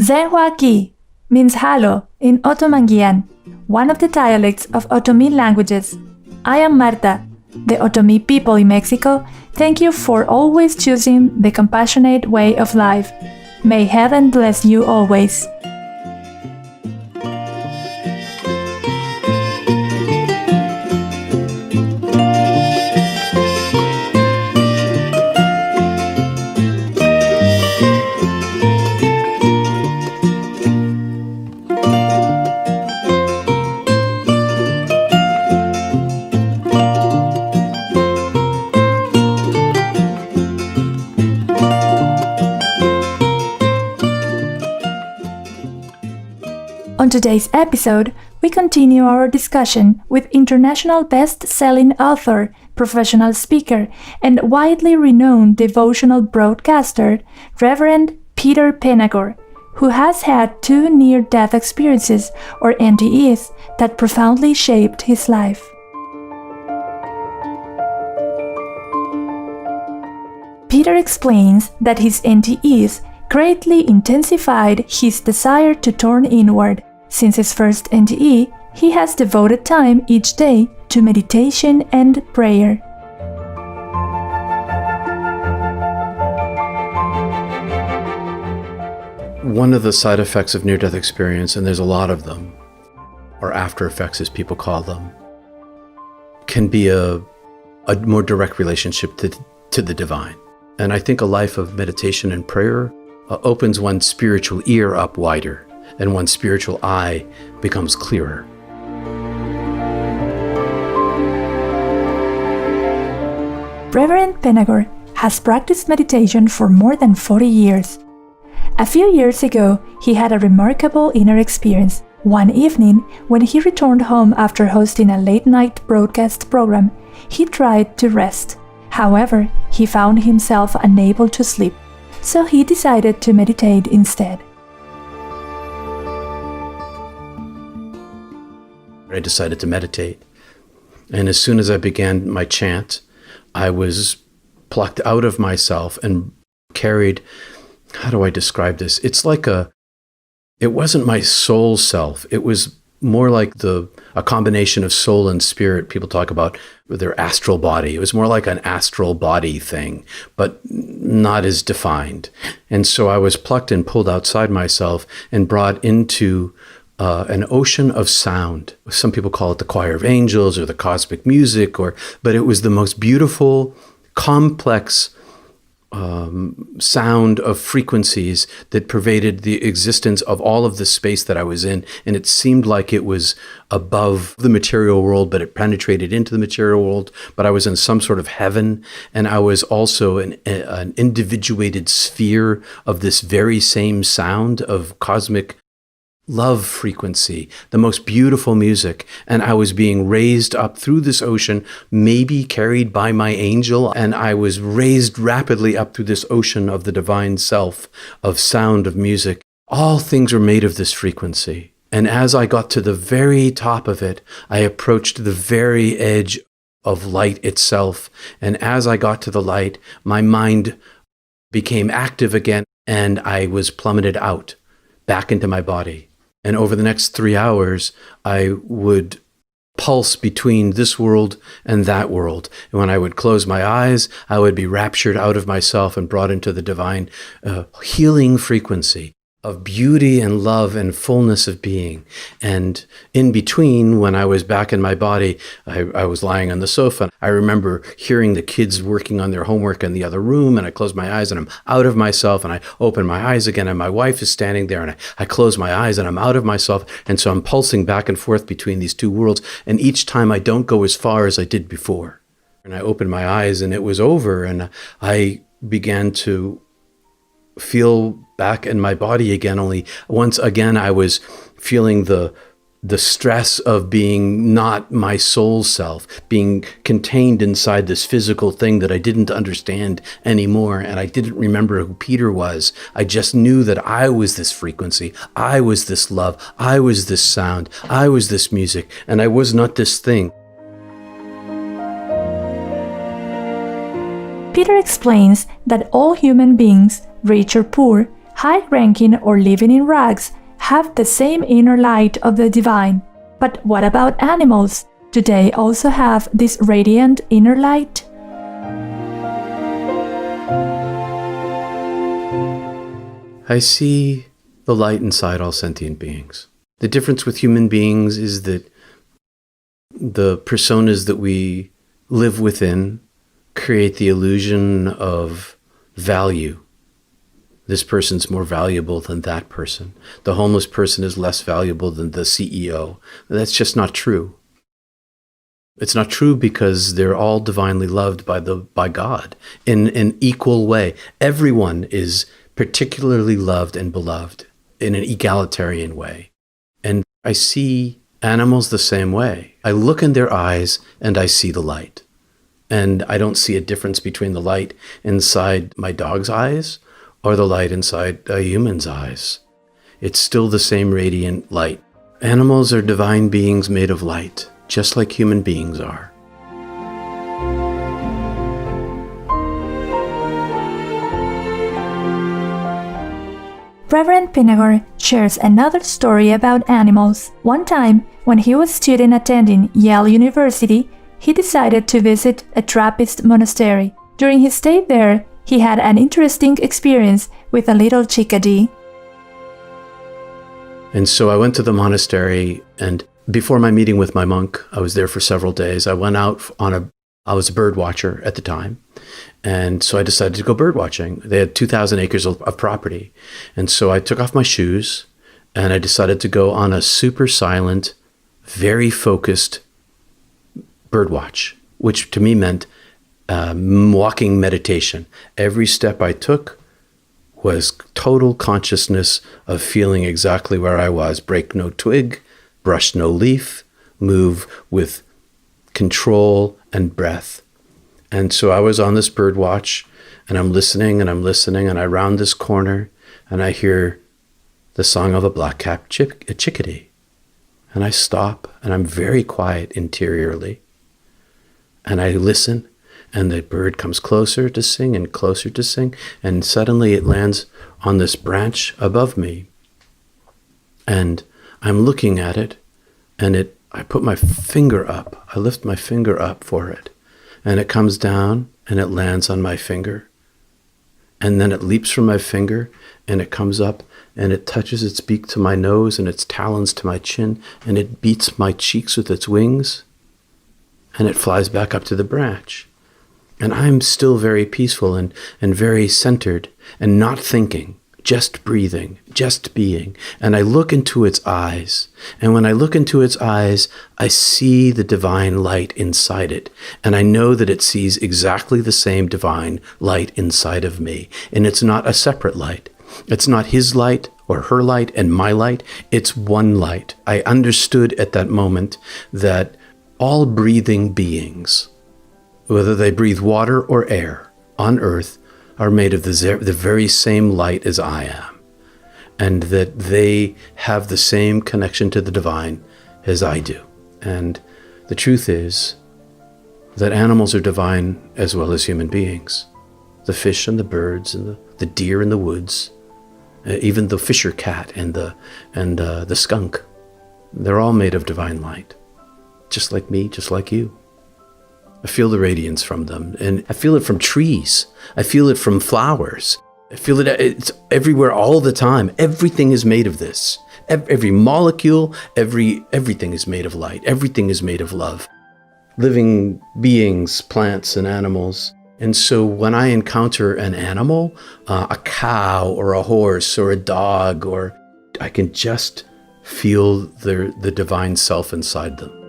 Zhenhua Qi means halo in Otomanguean, one of the dialects of Otomi languages. I am Marta, the Otomi people in Mexico. Thank you for always choosing the compassionate way of life. May heaven bless you always. On today's episode, we continue our discussion with international best-selling author, professional speaker, and widely renowned devotional broadcaster, Reverend Peter Panagore, who has had 2 near-death experiences, or NDEs, that profoundly shaped his life. Peter explains that his NDEs greatly intensified his desire to turn inward. Since his first NDE, he has devoted time each day to meditation and prayer. One of the side effects of near-death experience, and there's a lot of them, or after effects as people call them, can be a more direct relationship to the divine. And I think a life of meditation and prayer opens one's spiritual ear up wider, and one's spiritual eye becomes clearer. Reverend Panagore has practiced meditation for more than 40 years. A few years ago, he had a remarkable inner experience. One evening, when he returned home after hosting a late-night broadcast program, he tried to rest. However, he found himself unable to sleep, so he decided to meditate instead. I decided to meditate. And as soon as I began my chant, I was plucked out of myself and carried, how do I describe this? It's like it wasn't my soul self. It was more like a combination of soul and spirit. People talk about their astral body. It was more like an astral body thing, but not as defined. And so I was plucked and pulled outside myself and brought into an ocean of sound. Some people call it the choir of angels or the cosmic music, but it was the most beautiful, complex sound of frequencies that pervaded the existence of all of the space that I was in. And it seemed like it was above the material world, but it penetrated into the material world. But I was in some sort of heaven, and I was also an individuated sphere of this very same sound of cosmic love frequency, the most beautiful music. And I was being raised up through this ocean, maybe carried by my angel, and I was raised rapidly up through this ocean of the divine self, of sound, of music. All things were made of this frequency. And as I got to the very top of it, I approached the very edge of light itself. And as I got to the light, my mind became active again, and I was plummeted out, back into my body. And over the next 3 hours, I would pulse between this world and that world. And when I would close my eyes, I would be raptured out of myself and brought into the divine healing frequency of beauty and love and fullness of being. And in between, when I was back in my body, I was lying on the sofa. I remember hearing the kids working on their homework in the other room, and I closed my eyes and I'm out of myself, and I open my eyes again and my wife is standing there, and I close my eyes and I'm out of myself. And so I'm pulsing back and forth between these two worlds, and each time I don't go as far as I did before. And I opened my eyes and it was over, and I began to feel back in my body again. Only once again I was feeling the stress of being not my soul self, being contained inside this physical thing that I didn't understand anymore. And I didn't remember who Peter was. I just knew that I was this frequency. I was this love. I was this sound. I was this music. And I was not this thing. Peter explains that all human beings, rich or poor, high-ranking or living in rags have the same inner light of the divine. But what about animals? Do they also have this radiant inner light? I see the light inside all sentient beings. The difference with human beings is that the personas that we live within create the illusion of value. This person's more valuable than that person. The homeless person is less valuable than the CEO. That's just not true. It's not true because they're all divinely loved by God in an equal way. Everyone is particularly loved and beloved in an egalitarian way. And I see animals the same way. I look in their eyes and I see the light. And I don't see a difference between the light inside my dog's eyes or the light inside a human's eyes. It's still the same radiant light. Animals are divine beings made of light, just like human beings are. Reverend Panagore shares another story about animals. One time, when he was a student attending Yale University, he decided to visit a Trappist monastery. During his stay there, he had an interesting experience with a little chickadee. And so I went to the monastery, and before my meeting with my monk, I was there for several days. I went out I was a bird watcher at the time. And so I decided to go bird watching. They had 2,000 acres of property. And so I took off my shoes and I decided to go on a super silent, very focused bird watch, which to me meant walking meditation. Every step I took was total consciousness of feeling exactly where I was. Break no twig, brush no leaf, move with control and breath. And so I was on this bird watch and I'm listening and I round this corner and I hear the song of a black-capped chickadee. And I stop and I'm very quiet interiorly. And I listen and the bird comes closer to sing and closer to sing. And suddenly it lands on this branch above me. And I'm looking at it and I put my finger up. I lift my finger up for it. And it comes down and it lands on my finger. And then it leaps from my finger and it comes up and it touches its beak to my nose and its talons to my chin and it beats my cheeks with its wings and it flies back up to the branch. And I'm still very peaceful and very centered and not thinking, just breathing, just being. And I look into its eyes. And when I look into its eyes, I see the divine light inside it. And I know that it sees exactly the same divine light inside of me. And it's not a separate light. It's not his light or her light and my light. It's one light. I understood at that moment that all breathing beings, whether they breathe water or air on earth, are made of the very same light as I am, and that they have the same connection to the divine as I do. And the truth is that animals are divine as well as human beings. The fish and the birds and the deer in the woods, even the fisher cat and the skunk, they're all made of divine light, just like me, just like you. I feel the radiance from them, and I feel it from trees. I feel it from flowers. I feel it's everywhere all the time. Everything is made of this. Every molecule, everything is made of light. Everything is made of love. Living beings, plants and animals. And so when I encounter an animal, a cow or a horse or a dog, I can just feel the divine self inside them.